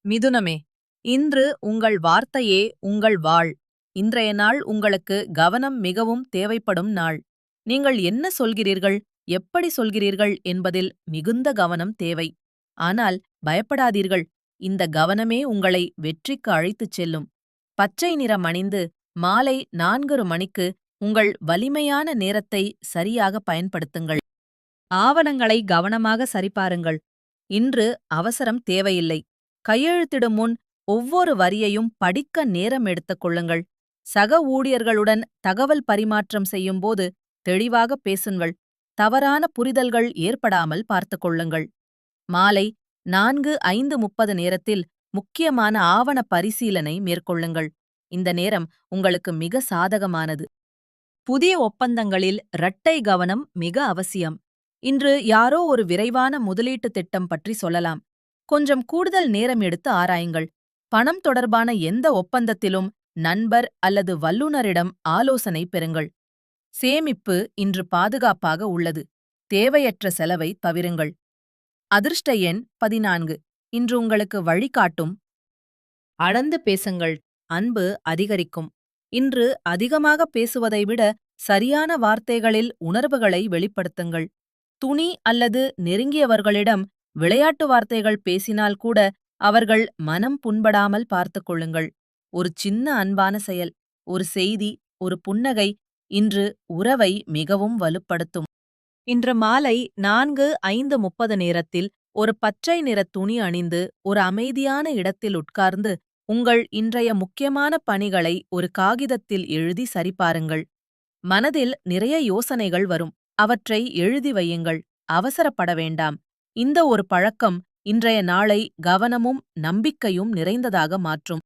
மிதுனமே, இன்று உங்கள் வார்த்தையே உங்கள் வாழ். இன்றைய நாள் உங்களுக்கு கவனம் மிகவும் தேவைப்படும் நாள். நீங்கள் என்ன சொல்கிறீர்கள், எப்படி சொல்கிறீர்கள் என்பதில் மிகுந்த கவனம் தேவை. ஆனால் பயப்படாதீர்கள், இந்த கவனமே உங்களை வெற்றிக்கு அழைத்துச் செல்லும். பச்சை நிறம் அணிந்து மாலை 4 மணிக்கு உங்கள் வலிமையான நேரத்தை சரியாக பயன்படுத்துங்கள். ஆவணங்களை கவனமாக சரிபாருங்கள். இன்று அவசரம் தேவையில்லை. கையெழுத்திடும் முன் ஒவ்வொரு வரியையும் படிக்க நேரம் எடுத்துக் கொள்ளுங்கள். சக ஊழியர்களுடன் தகவல் பரிமாற்றம் செய்யும்போது தெளிவாக பேசுங்கள். தவறான புரிதல்கள் ஏற்படாமல் பார்த்துக் கொள்ளுங்கள். மாலை 4:30 நேரத்தில் முக்கியமான ஆவண பரிசீலனை மேற்கொள்ளுங்கள். இந்த நேரம் உங்களுக்கு மிக சாதகமானது. புதிய ஒப்பந்தங்களில் இரட்டை கவனம் மிக அவசியம். இன்று யாரோ ஒரு விரைவான முதலீட்டு திட்டம் பற்றி சொல்லலாம். கொஞ்சம் கூடுதல் நேரம் எடுத்து ஆராயுங்கள். பணம் தொடர்பான எந்த ஒப்பந்தத்திலும் நண்பர் அல்லது வல்லுநரிடம் ஆலோசனை பெறுங்கள். சேமிப்பு இன்று பாதுகாப்பாக உள்ளது. தேவையற்ற செலவை தவிருங்கள். அதிர்ஷ்ட எண் 14 இன்று உங்களுக்கு வழிகாட்டும். அளந்து பேசுங்கள். அன்பு அதிகரிக்கும். இன்று அதிகமாக பேசுவதை விட சரியான வார்த்தைகளில் உணர்வுகளை வெளிப்படுத்துங்கள். துணி அல்லது நெருங்கியவர்களிடம் விளையாட்டு வார்த்தைகள் பேசினால் கூட அவர்கள் மனம் புண்படாமல் பார்த்துக் கொள்ளுங்கள். ஒரு சின்ன அன்பான செயல், ஒரு செய்தி, ஒரு புன்னகை இன்று உறவை மிகவும் வலுப்படுத்தும். இன்று மாலை 4:30 நேரத்தில் ஒரு பச்சை நிற துணி அணிந்து ஒரு அமைதியான இடத்தில் உட்கார்ந்து உங்கள் இன்றைய முக்கியமான பணிகளை ஒரு காகிதத்தில் எழுதி சரிபாருங்கள். மனதில் நிறைய யோசனைகள் வரும். அவற்றை எழுதி வையுங்கள். அவசரப்பட வேண்டாம். இந்த ஒரு பழக்கம் இன்றைய நாளை கவனமும் நம்பிக்கையும் நிறைந்ததாக மாற்றும்.